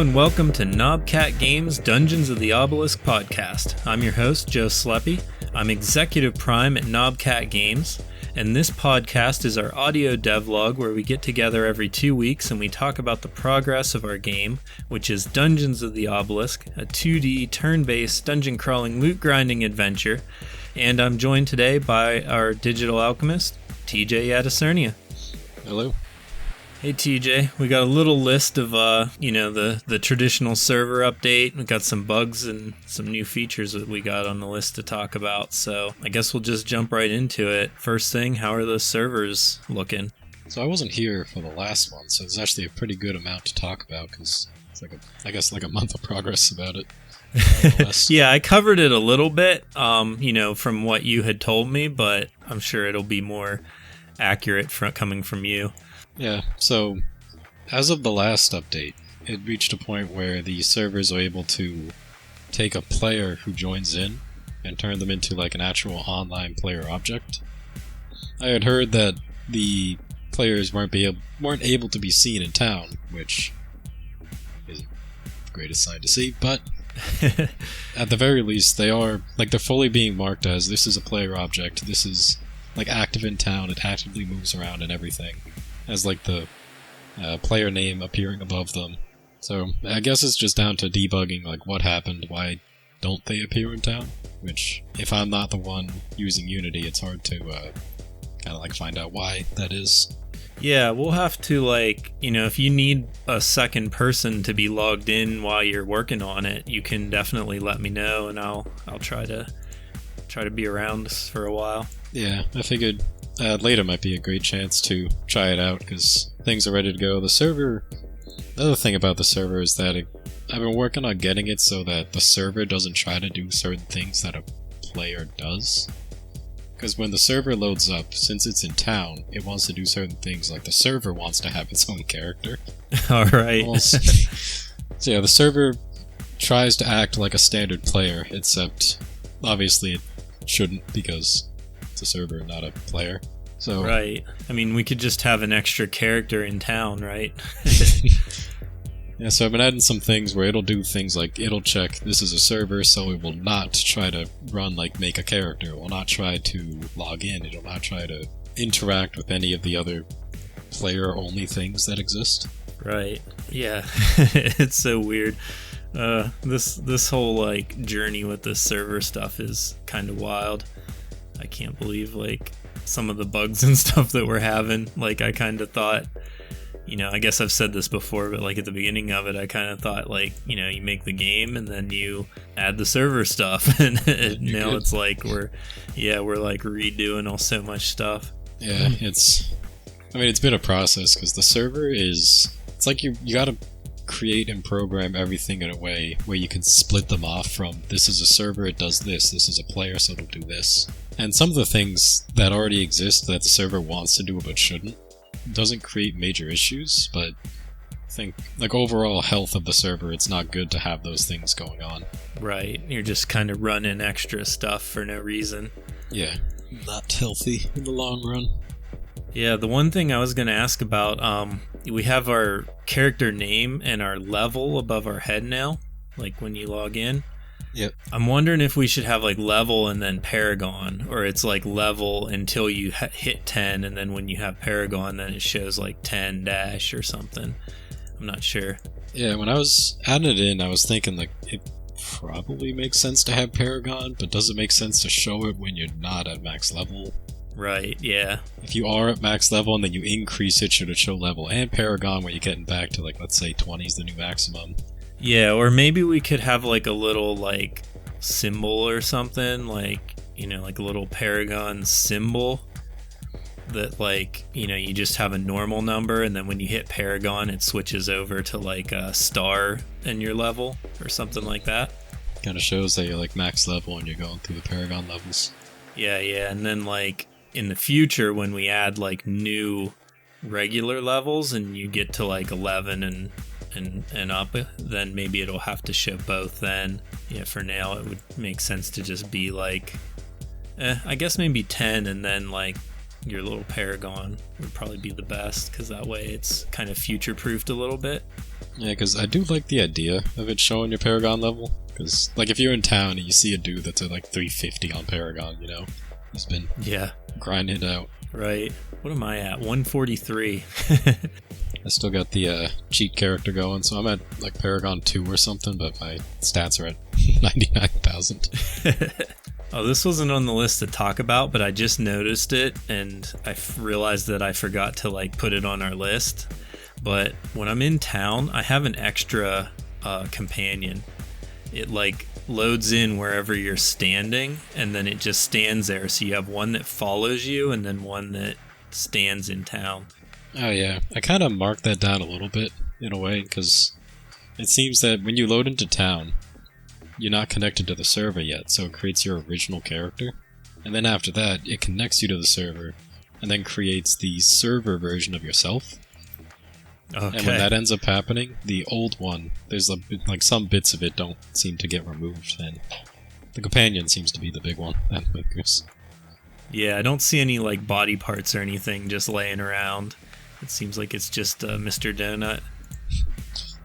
and welcome to Knobcat Games Dungeons of the Obelisk podcast. I'm your host, Joe Sleppy. I'm Executive Prime at Knobcat Games, and this podcast is our audio devlog where we get together every 2 weeks and we talk about the progress of our game, which is Dungeons of the Obelisk, a 2D turn-based dungeon-crawling loot-grinding adventure. And I'm joined today by our digital alchemist, TJ Yadicernia. Hello. Hey TJ, we got a little list of, the traditional server update. We got some bugs and some new features that we got on the list to talk about, so I guess we'll just jump right into it. First thing, how are the servers looking? So I wasn't here for the last one, so there's actually a pretty good amount to talk about, because it's like a month of progress about it. Yeah, I covered it a little bit, from what you had told me, but I'm sure it'll be more accurate coming from you. Yeah, so as of the last update, it reached a point where the servers are able to take a player who joins in and turn them into like an actual online player object. I had heard that the players weren't able to be seen in town, which isn't the greatest sign to see, but at the very least they're fully being marked as this is a player object, this is like active in town, it actively moves around and everything, as like the player name appearing above them. So I guess it's just down to debugging like what happened, why don't they appear in town, which if I'm not the one using Unity, it's hard to kind of like find out why that is. Yeah, we'll have to if you need a second person to be logged in while you're working on it, you can definitely let me know and I'll try to be around for a while. Yeah, I figured later might be a great chance to try it out because things are ready to go. The other thing about the server is that I've been working on getting it so that the server doesn't try to do certain things that a player does. Because when the server loads up, since it's in town, it wants to do certain things, like the server wants to have its own character. Alright. So yeah, the server tries to act like a standard player, except obviously it shouldn't because it's a server, not a player. So right. I mean, we could just have an extra character in town, right? Yeah, so I've been adding some things where it'll do things like it'll check this is a server, so it will not try to make a character. It will not try to log in. It will not try to interact with any of the other player-only things that exist. Right. Yeah. It's so weird. This whole journey with this server stuff is kind of wild. I can't believe some of the bugs and stuff that we're having. I kind of thought, I guess I've said this before, but at the beginning of it, I kind of thought you make the game and then you add the server stuff, and now it's we're redoing so much stuff. Yeah, it's been a process because the server it's you gotta create and program everything in a way where you can split them off from this is a server, it does this is a player, so it'll do this. And some of the things that already exist that the server wants to do but shouldn't doesn't create major issues, but I think overall health of the server, it's not good to have those things going on. Right, you're just kind of running extra stuff for no reason. Yeah, not healthy in the long run. Yeah, the one thing I was going to ask about, we have our character name and our level above our head now, when you log in. Yep. I'm wondering if we should have level and then Paragon, or it's level until you hit 10, and then when you have Paragon, then it shows 10 dash or something. I'm not sure. Yeah, when I was adding it in, I was thinking it probably makes sense to have Paragon, but does it make sense to show it when you're not at max level? Right, yeah. If you are at max level and then you increase it, should it show level and Paragon where you're getting back to let's say 20 is the new maximum? Yeah, or maybe we could have a little symbol or something, a little Paragon symbol that you just have a normal number, and then when you hit Paragon it switches over to a star in your level or something like that. Kind of shows that you're max level and you're going through the Paragon levels. Yeah, and then in the future when we add new regular levels and you get to 11 and up, then maybe it'll have to show both then. Yeah, for now it would make sense to just be I guess maybe 10 and then your little Paragon would probably be the best, because that way it's kind of future-proofed a little bit. Yeah, because I do like the idea of it showing your Paragon level. Because, like, if you're in town and you see a dude that's at, like, 350 on Paragon, you know? He's been grinding it out. Right. What am I at? 143. I still got the cheat character going, so I'm at, like, Paragon 2 or something, but my stats are at 99,000. Oh, this wasn't on the list to talk about, but I just noticed it, and I realized that I forgot to, like, put it on our list. But when I'm in town, I have an extra companion. It, like, loads in wherever you're standing, and then it just stands there. So you have one that follows you, and then one that stands in town. Oh, yeah. I kind of marked that down a little bit, in a way, because it seems that when you load into town, you're not connected to the server yet, so it creates your original character. And then after that, it connects you to the server, and then creates the server version of yourself. Okay. And when that ends up happening, the old one, there's like some bits of it don't seem to get removed, and the companion seems to be the big one that lingers. Yeah, I don't see any like body parts or anything just laying around. It seems like it's just Mr. Donut.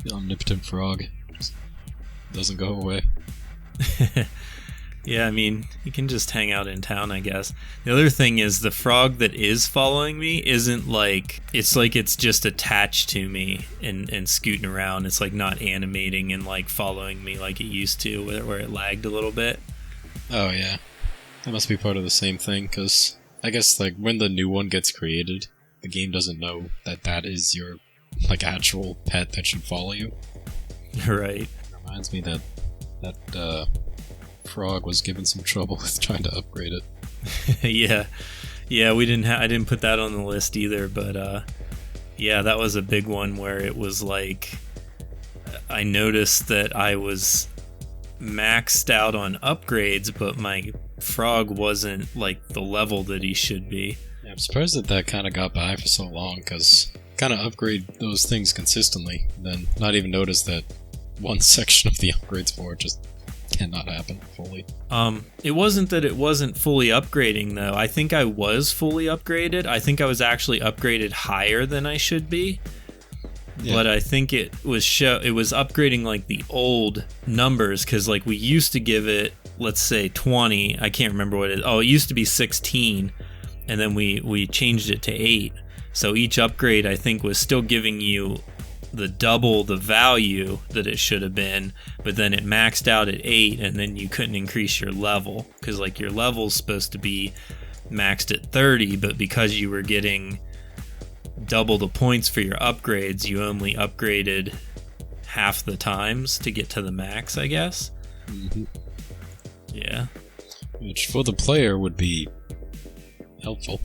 The omnipotent frog just doesn't go away. Yeah, I mean, you can just hang out in town, I guess. The other thing is the frog that is following me isn't like it's just attached to me and scooting around. It's like not animating and like following me like it used to, where it lagged a little bit. Oh, yeah. That must be part of the same thing, because I guess like when the new one gets created, the game doesn't know that that is your like actual pet that should follow you. Right. It reminds me that frog was given some trouble with trying to upgrade it. yeah, we didn't I didn't put that on the list either, but yeah, that was a big one where it was like I noticed that I was maxed out on upgrades, but my frog wasn't like the level that he should be. Yeah, I'm surprised that kind of got by for so long, because kind of upgrade those things consistently, and then not even notice that one section of the upgrades for it just cannot happen fully. It wasn't that it wasn't fully upgrading though. I think I was fully upgraded. I think I was actually upgraded higher than I should be. Yeah. But I think it was upgrading like the old numbers, because like we used to give it, let's say 20. I can't remember what it is. Oh, it used to be 16, and then we changed it to 8. So each upgrade I think was still giving you the double the value that it should have been, but then it maxed out at 8, and then you couldn't increase your level, because like your level's supposed to be maxed at 30, but because you were getting double the points for your upgrades, you only upgraded half the times to get to the max, I guess. Mm-hmm. Yeah. Which for the player would be helpful.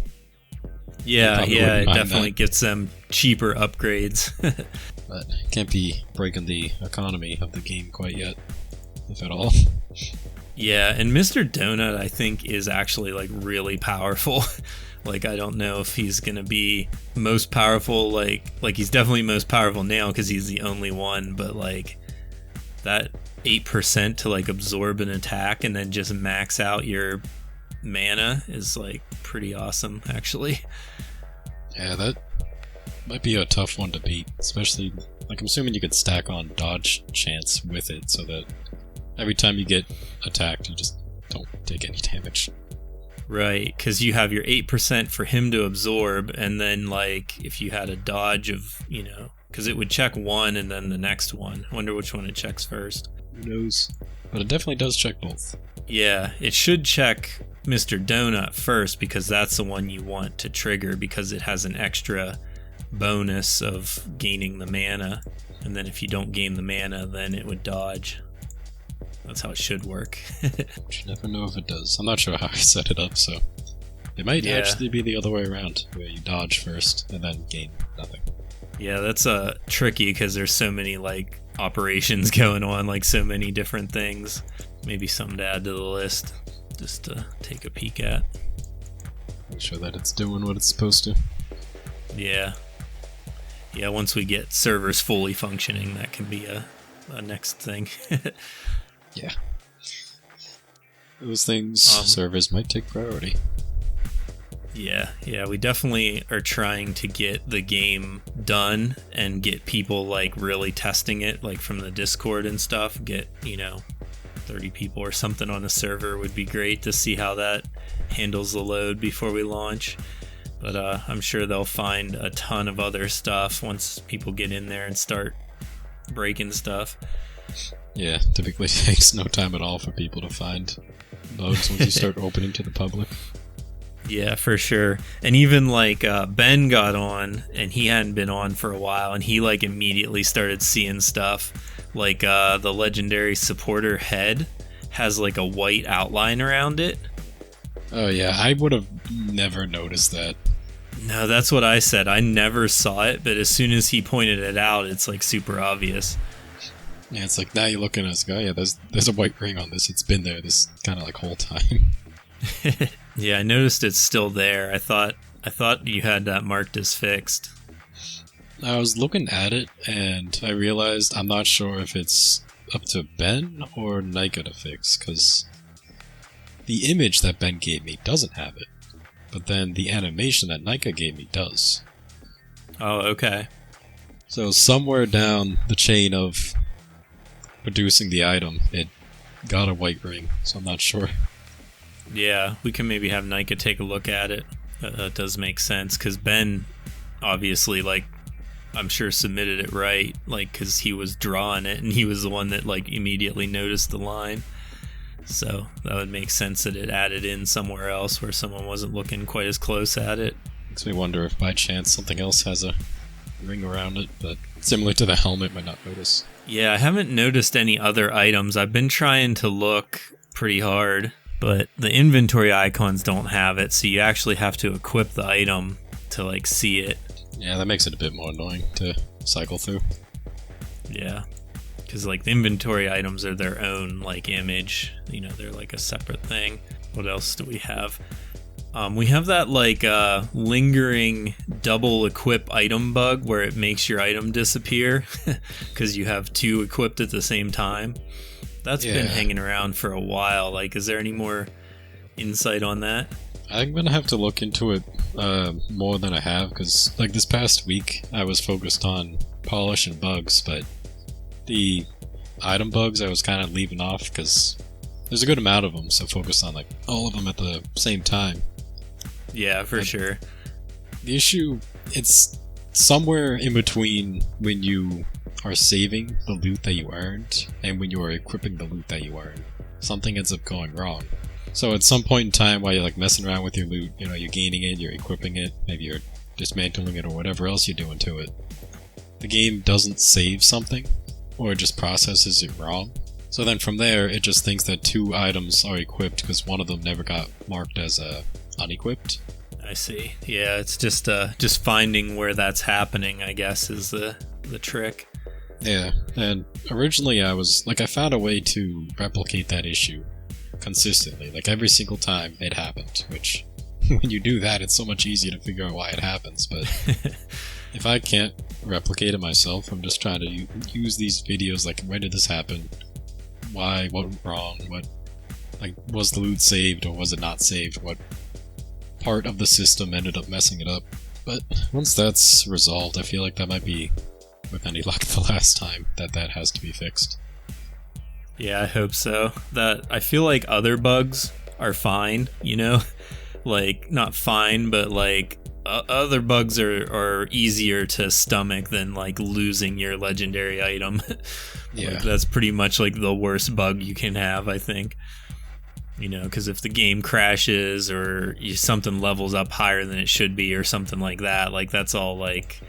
Yeah, it definitely gets them cheaper upgrades. But can't be breaking the economy of the game quite yet, if at all. Yeah, and Mr. Donut, I think, is actually like really powerful. Like, I don't know if he's gonna be most powerful, like he's definitely most powerful now because he's the only one, but like that 8% to like absorb an attack and then just max out your mana is like pretty awesome, actually. Yeah, that might be a tough one to beat, especially like I'm assuming you could stack on dodge chance with it so that every time you get attacked you just don't take any damage. Right, because you have your 8% for him to absorb, and then like if you had a dodge of, you know, because it would check one and then the next one. I wonder which one it checks first. Who knows? But it definitely does check both. Yeah, it should check Mr. Donut first, because that's the one you want to trigger, because it has an extra bonus of gaining the mana, and then if you don't gain the mana, then it would dodge. That's how it should work. But you never know if it does. I'm not sure how I set it up, so it might actually be the other way around, where you dodge first and then gain nothing. Yeah, that's tricky, because there's so many like operations going on, like so many different things. Maybe something to add to the list, just to take a peek at. Make sure that it's doing what it's supposed to. Yeah, once we get servers fully functioning, that can be a next thing. Yeah. Those things, servers might take priority. Yeah, we definitely are trying to get the game done and get people like really testing it, like from the Discord and stuff. Get 30 people or something on a server would be great to see how that handles the load before we launch. But I'm sure they'll find a ton of other stuff once people get in there and start breaking stuff. Yeah, typically takes no time at all for people to find bugs once you start opening to the public. Yeah, for sure. And even like Ben got on, and he hadn't been on for a while, and he like immediately started seeing stuff. Like the legendary supporter head has like a white outline around it. Oh yeah, I would have never noticed that. No, that's what I said. I never saw it, but as soon as he pointed it out, it's like super obvious. Yeah, it's like now you look at us, go, yeah, there's a white ring on this. It's been there this kind of like whole time. Yeah, I noticed it's still there. I thought you had that marked as fixed. I was looking at it and I realized I'm not sure if it's up to Ben or Nika to fix, because the image that Ben gave me doesn't have it, but then the animation that Nika gave me does. Oh, okay. So somewhere down the chain of producing the item, it got a white ring, so I'm not sure. Yeah, we can maybe have Nika take a look at it. That does make sense, because Ben obviously, like, I'm sure submitted it right, like, because he was drawing it, and he was the one that, like, immediately noticed the line. So that would make sense that it added in somewhere else where someone wasn't looking quite as close at it. Makes me wonder if by chance something else has a ring around it, but similar to the helmet, might not notice. Yeah, I haven't noticed any other items. I've been trying to look pretty hard, but the inventory icons don't have it, so you actually have to equip the item to like see it. Yeah, that makes it a bit more annoying to cycle through. Yeah, because like the inventory items are their own like image, they're like a separate thing. What else do we have? We have that like lingering double equip item bug where it makes your item disappear because you have two equipped at the same time. That's been hanging around for a while. Like, is there any more insight on that? I'm gonna have to look into it more than I have, because like this past week I was focused on polish and bugs, but the item bugs I was kind of leaving off because there's a good amount of them, so focus on like all of them at the same time. Yeah, for sure. The issue, it's somewhere in between when you are saving the loot that you earned and when you are equipping the loot that you earned. Something ends up going wrong. So at some point in time while you're like messing around with your loot, you're gaining it, you're equipping it, maybe you're dismantling it or whatever else you're doing to it, the game doesn't save something, or it just processes it wrong. So then from there, it just thinks that two items are equipped because one of them never got marked as unequipped. I see. Yeah, it's just finding where that's happening, I guess, is the trick. Yeah, and originally I found a way to replicate that issue consistently, like every single time it happened, which when you do that, it's so much easier to figure out why it happens, but if I can't replicate it myself, I'm just trying to use these videos like, when did this happen? Why? What went wrong? What, like, was the loot saved or was it not saved? What part of the system ended up messing it up? But once that's resolved, I feel like that might be, with any luck, the last time that has to be fixed. Yeah, I hope so. That I feel like other bugs are fine, like not fine, but like other bugs are easier to stomach than like losing your legendary item. Yeah, like, that's pretty much like the worst bug you can have, I think. Because if the game crashes or something levels up higher than it should be or something like that, like that's all like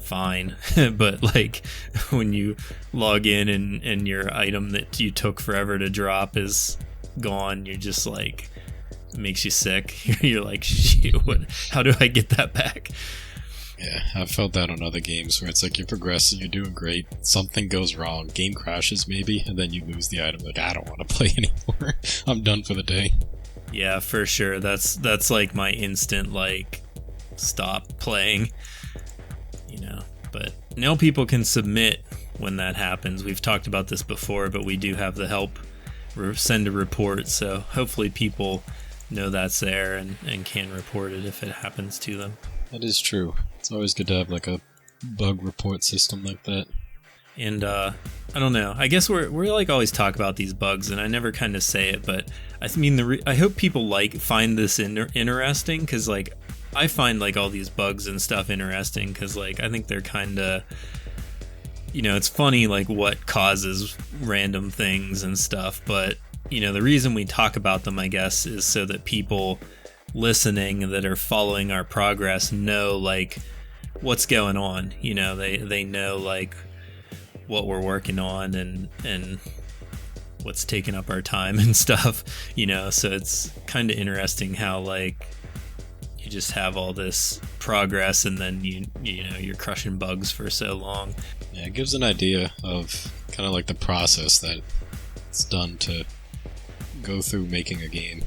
fine. But like when you log in and your item that you took forever to drop is gone, you're just like, it makes you sick. You're like, shoot, how do I get that back? Yeah, I've felt that on other games where it's like you're progressing, you're doing great, something goes wrong, game crashes maybe, and then you lose the item. Like, I don't want to play anymore. I'm done for the day. Yeah, for sure. That's like my instant like stop playing. But now people can submit when that happens. We've talked about this before, but we do have the help send a report, so hopefully people know that's there and can report it if it happens to them. That is true. It's always good to have like a bug report system like that. And I don't know. I guess we're like always talk about these bugs, and I never kind of say it, but I mean, I hope people find this interesting, because like I find like all these bugs and stuff interesting, because like I think they're kind of, it's funny like what causes random things and stuff, but the reason we talk about them, I guess, is so that people listening that are following our progress know like what's going on. They know like what we're working on and what's taking up our time and stuff, so it's kind of interesting how like you just have all this progress and then you're crushing bugs for so long. Yeah, it gives an idea of kind of like the process that it's done to go through making a game.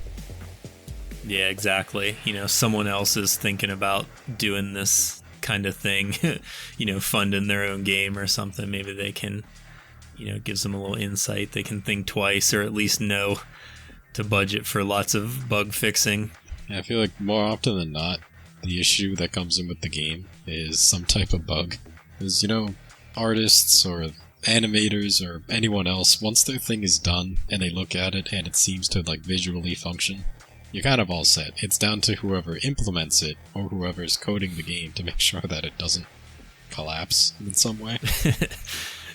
Yeah, exactly. Someone else is thinking about doing this kind of thing, funding their own game or something. Maybe they can, gives them a little insight. They can think twice, or at least know to budget for lots of bug fixing. Yeah, I feel like more often than not, the issue that comes in with the game is some type of bug. Because, artists or animators or anyone else, once their thing is done and they look at it and it seems to like visually function, you're kind of all set. It's down to whoever implements it or whoever's coding the game to make sure that it doesn't collapse in some way.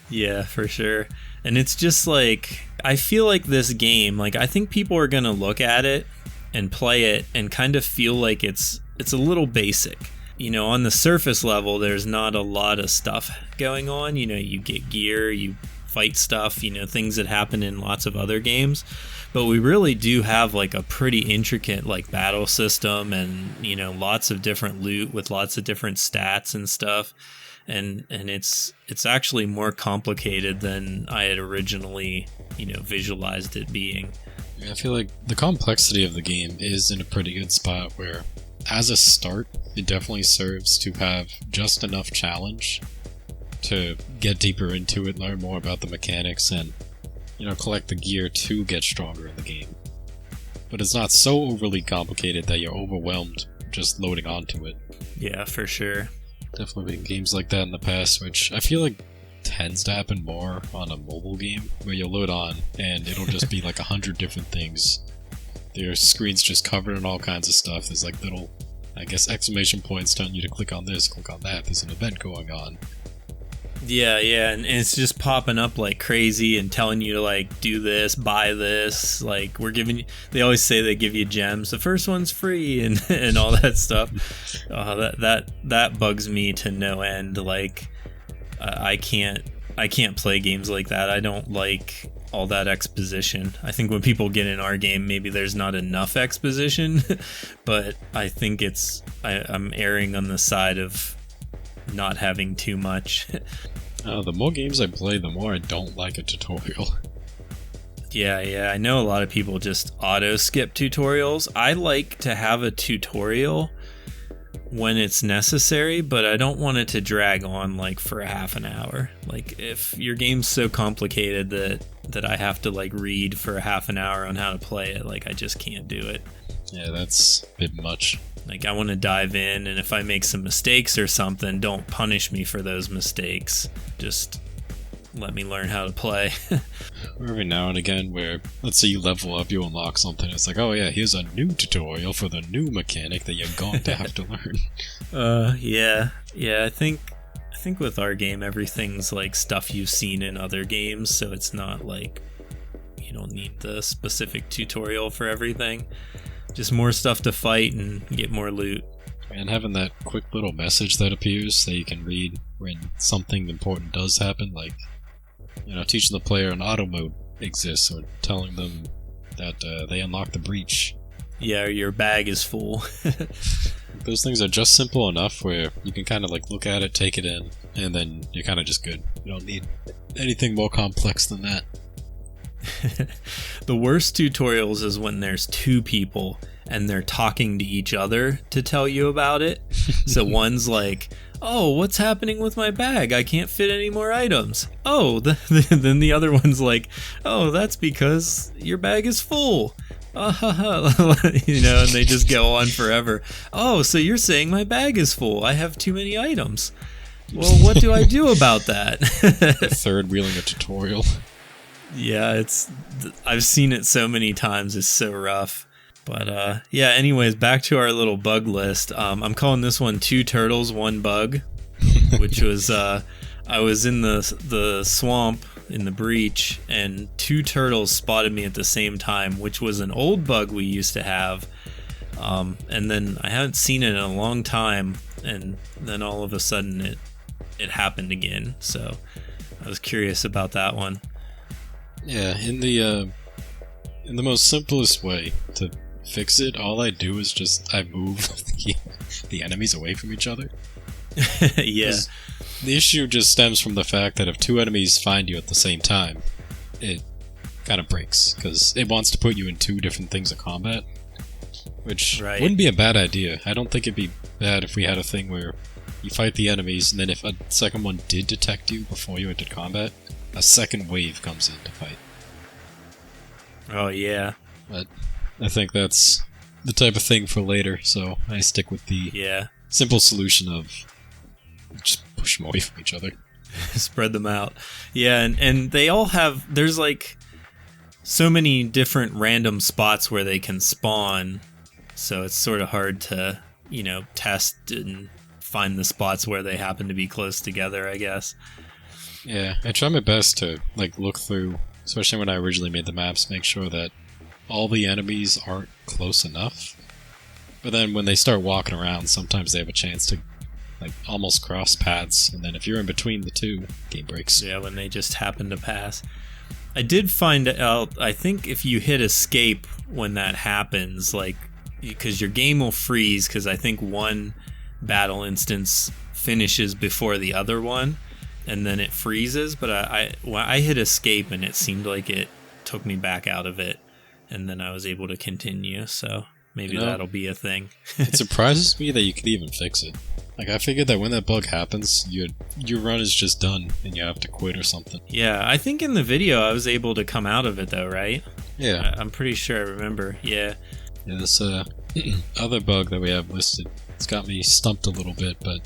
Yeah, for sure. And it's just like, I feel like this game, like I think people are going to look at it and play it and kind of feel like it's a little basic. On the surface level, there's not a lot of stuff going on. You get gear, you fight stuff, things that happen in lots of other games. But we really do have like a pretty intricate like battle system and, lots of different loot with lots of different stats and stuff. And it's actually more complicated than I had originally, visualized it being. I feel like the complexity of the game is in a pretty good spot where, as a start, it definitely serves to have just enough challenge to get deeper into it, learn more about the mechanics, and, collect the gear to get stronger in the game. But it's not so overly complicated that you're overwhelmed just loading onto it. Yeah, for sure. Definitely been games like that in the past, which I feel like tends to happen more on a mobile game, where you'll load on and it'll just be like 100 different things. Your screen's just covered in all kinds of stuff. There's like little, I guess, exclamation points telling you to click on this, click on that. There's an event going on. Yeah, and it's just popping up like crazy and telling you to like do this, buy this. Like they always say they give you gems. The first one's free and all that stuff. That bugs me to no end. Like I can't play games like that. I don't like all that exposition. I think when people get in our game, maybe there's not enough exposition, but I think I'm erring on the side of not having too much. The more games I play, the more I don't like a tutorial. Yeah, I know a lot of people just auto skip tutorials. I like to have a tutorial when it's necessary, but I don't want it to drag on like for a half an hour. Like if your game's so complicated that I have to like read for a half an hour on how to play it, like I just can't do it. Yeah, that's a bit much. Like I want to dive in, and if I make some mistakes or something, don't punish me for those mistakes. Just let me learn how to play. Or every now and again where, let's say you level up, you unlock something, it's like, oh yeah, here's a new tutorial for the new mechanic that you're going to have to learn. Yeah, I think with our game, everything's like stuff you've seen in other games, so it's not like you don't need the specific tutorial for everything. Just more stuff to fight and get more loot. And having that quick little message that appears that you can read when something important does happen, like, teaching the player an auto mode exists, or telling them that they unlock the breach. Yeah, your bag is full. Those things are just simple enough where you can kind of like look at it, take it in, and then you're kind of just good. You don't need anything more complex than that. The worst tutorials is when there's two people and they're talking to each other to tell you about it. So one's like, oh, what's happening with my bag? I can't fit any more items. Oh, then the other one's like, oh, that's because your bag is full. and they just go on forever. Oh, so you're saying my bag is full. I have too many items. Well, what do I do about that? Third wheeling a tutorial. Yeah, I've seen it so many times. It's so rough. But yeah, anyways, back to our little bug list. I'm calling this one 2 turtles, 1 bug, which was I was in the swamp in the breach, and 2 turtles spotted me at the same time, which was an old bug we used to have. And then I haven't seen it in a long time, and then all of a sudden it happened again. So I was curious about that one. Yeah, in the most simplest way to fix it, all I do is just I move the enemies away from each other. Yeah. The issue just stems from the fact that if 2 enemies find you at the same time, it kind of breaks, because it wants to put you in 2 different things of combat, which wouldn't be a bad idea. I don't think it'd be bad if we had a thing where you fight the enemies, and then if a second one did detect you before you entered combat, a second wave comes in to fight. Oh, yeah. But I think that's the type of thing for later, so I stick with the simple solution of just push them away from each other. Spread them out. Yeah, and they all have... There's like so many different random spots where they can spawn, so it's sort of hard to, test and find the spots where they happen to be close together, I guess. Yeah, I try my best to look through, especially when I originally made the maps, make sure that all the enemies aren't close enough. But then when they start walking around, sometimes they have a chance to almost cross paths, and then if you're in between the 2, game breaks. Yeah, when they just happen to pass. I did find out, I think if you hit escape when that happens, because your game will freeze, because I think one battle instance finishes before the other one, and then it freezes, but I hit escape and it seemed like it took me back out of it, and then I was able to continue, so maybe that'll be a thing. It surprises me that you could even fix it. I figured that when that bug happens, your run is just done and you have to quit or something. Yeah, I think in the video I was able to come out of it though, right? Yeah. I'm pretty sure I remember, yeah. Yeah, this other bug that we have listed, it's got me stumped a little bit, but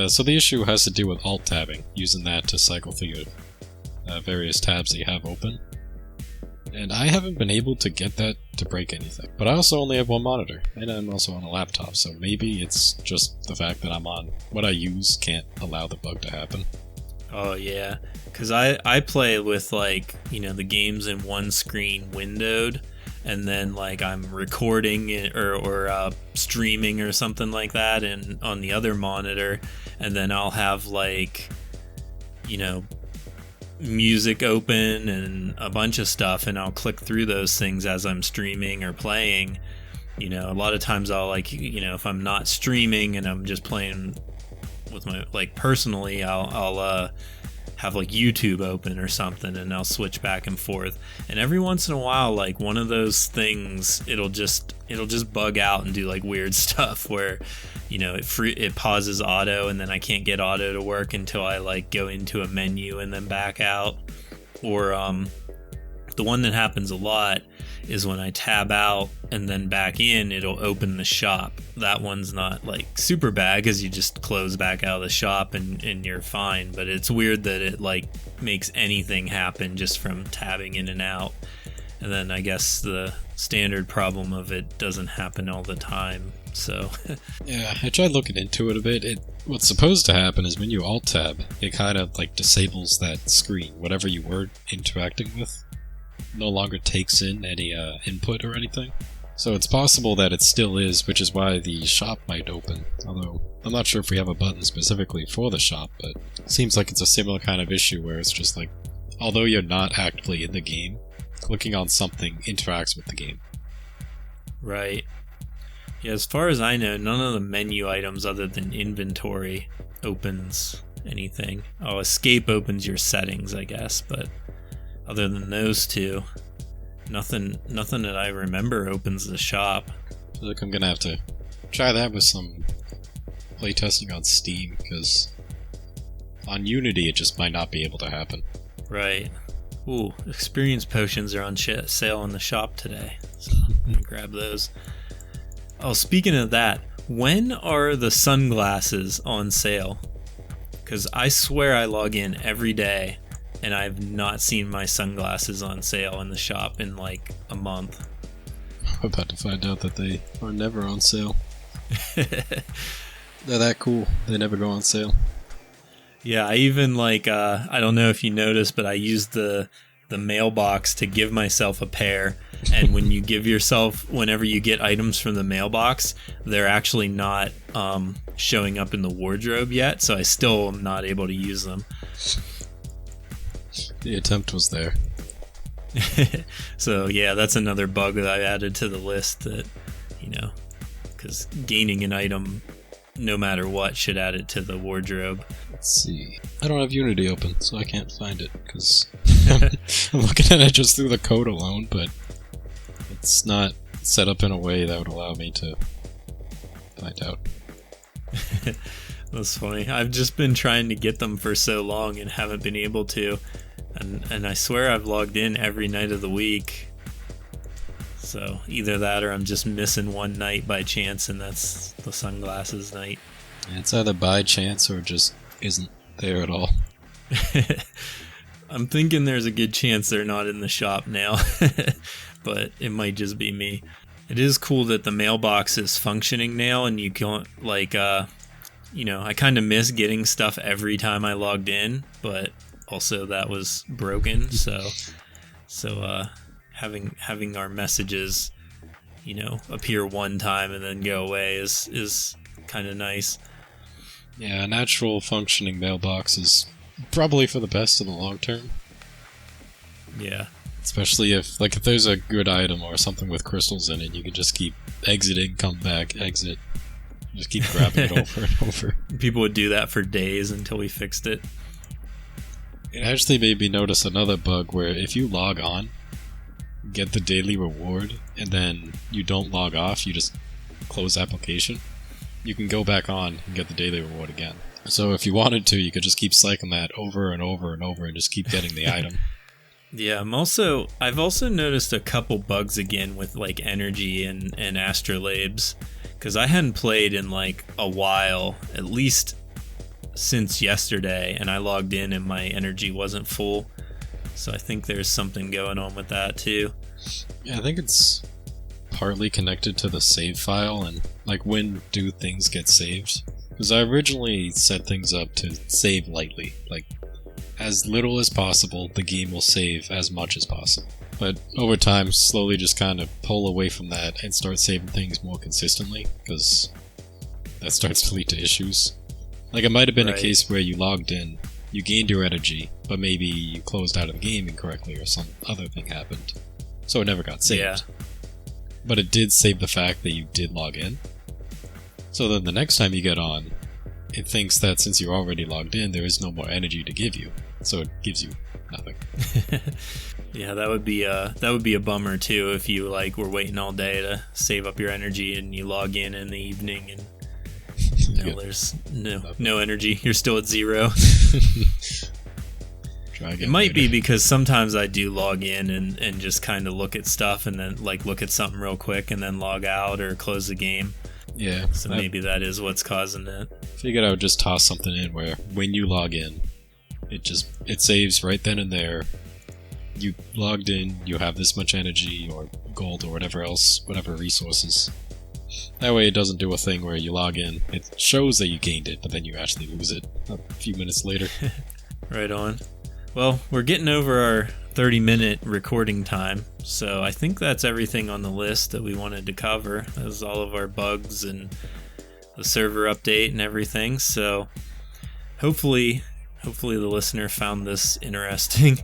so the issue has to do with alt-tabbing, using that to cycle through your various tabs that you have open. And I haven't been able to get that to break anything. But I also only have 1 monitor, and I'm also on a laptop, so maybe it's just the fact that I'm on what I use can't allow the bug to happen. Oh yeah, because I play with the games in one screen windowed, and then I'm recording it or streaming or something like that, and on the other monitor, and then I'll have music open and a bunch of stuff, and I'll click through those things as I'm streaming or playing. A lot of times I'll if I'm not streaming and I'm just playing with my personally, I'll have YouTube open or something, and I'll switch back and forth, and every once in a while one of those things it'll just bug out and do weird stuff where it pauses auto, and then I can't get auto to work until I go into a menu and then back out. Or the one that happens a lot is when I tab out and then back in, it'll open the shop. That one's not super bad because you just close back out of the shop and you're fine, but it's weird that it makes anything happen just from tabbing in and out. And then I guess the standard problem of it doesn't happen all the time. So yeah, I tried looking into it a bit. What's supposed to happen is when you alt tab, it kind of disables that screen. Whatever you were interacting with no longer takes in any input or anything. So it's possible that it still is, which is why the shop might open. Although I'm not sure if we have a button specifically for the shop, but it seems like it's a similar kind of issue where it's just although you're not actively in the game, clicking on something interacts with the game. Right. Yeah, as far as I know, none of the menu items other than inventory opens anything. Oh, escape opens your settings, I guess, but other than those 2, nothing that I remember opens the shop. I feel like I'm gonna have to try that with some playtesting on Steam, because on Unity it just might not be able to happen. Right. Ooh, experience potions are on sale in the shop today. So. gonna grab those. Oh, speaking of that, when are the sunglasses on sale? Because I swear I log in every day and I've not seen my sunglasses on sale in the shop in like a month. I'm about to find out that they are never on sale. They're that cool. They never go on sale. Yeah, I even like, I don't know if you noticed, but I used the mailbox to give myself a pair. And when you give yourself, whenever you get items from the mailbox, they're actually not showing up in the wardrobe yet. So I still am not able to use them. The attempt was there. So yeah, that's another bug that I added to the list that, because gaining an item, no matter what, should add it to the wardrobe. Let's see. I don't have Unity open, so I can't find it, because I'm looking at it just through the code alone, but it's not set up in a way that would allow me to find out. That's funny. I've just been trying to get them for so long and haven't been able to. And I swear I've logged in every night of the week. So either that or I'm just missing one night by chance, and that's the sunglasses night. It's either by chance or just isn't there at all. I'm thinking there's a good chance they're not in the shop now, but it might just be me. It is cool that the mailbox is functioning now, and you can't, like, I kind of miss getting stuff every time I logged in, but also that was broken, so having our messages, appear one time and then go away is kind of nice. Yeah, an actual functioning mailbox is probably for the best in the long term. Yeah. Especially if there's a good item or something with crystals in it, you can just keep exiting, come back, exit. Just keep grabbing it over and over. People would do that for days until we fixed it. It actually made me notice another bug where if you log on, get the daily reward, and then you don't log off, you just close application, you can go back on and get the daily reward again. So if you wanted to, you could just keep cycling that over and over and over and just keep getting the item. Yeah, I've also noticed a couple bugs again with like energy and astrolabes, because I hadn't played in like a while, at least since yesterday, and I logged in and my energy wasn't full. So I think there's something going on with that too. Yeah, I think it's partly connected to the save file and like when do things get saved. Because I originally set things up to save lightly, like as little as possible, the game will save as much as possible. But over time, slowly just kind of pull away from that and start saving things more consistently, because that starts to lead to issues. Like it might have been a case where you logged in, you gained your energy, but maybe you closed out of the game incorrectly or some other thing happened. So it never got saved. Yeah. But it did save the fact that you did log in. So then the next time you get on, it thinks that since you're already logged in, there is no more energy to give you. So it gives you nothing. Yeah, that would be a bummer too if you like were waiting all day to save up your energy and you log in the evening and there's no energy. You're still at zero. It might be because sometimes I do log in and just kind of look at stuff and then like look at something real quick and then log out or close the game. Yeah. So maybe that is what's causing it. Figured I would just toss something in where when you log in, it saves right then and there. You logged in, you have this much energy or gold or whatever else, whatever resources. That way it doesn't do a thing where you log in, it shows that you gained it, but then you actually lose it a few minutes later. Right on. Well, we're getting over our 30-minute recording time, so I think that's everything on the list that we wanted to cover. That was all of our bugs and the server update and everything, so hopefully the listener found this interesting.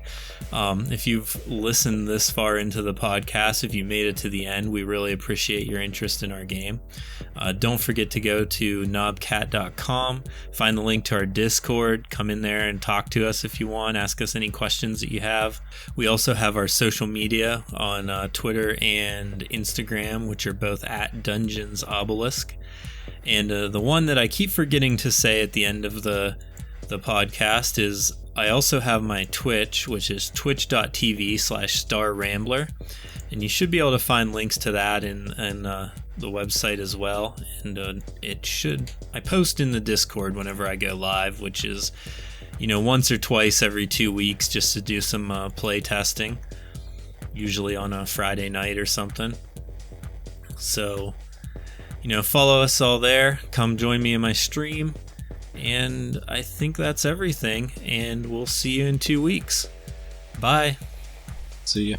If you've listened this far into the podcast, if you made it to the end, we really appreciate your interest in our game. Don't forget to go to knobcat.com, find the link to our Discord, come in there and talk to us if you want, ask us any questions that you have. We also have our social media on Twitter and Instagram, which are both at Dungeons Obelisk. And the one that I keep forgetting to say at the end of the podcast is I also have my Twitch, which is twitch.tv/StarRambler. And you should be able to find links to that in the website as well. And I post in the Discord whenever I go live, which is, once or twice every 2 weeks, just to do some play testing, usually on a Friday night or something. So, follow us all there. Come join me in my stream. And I think that's everything. And we'll see you in 2 weeks. Bye. See ya.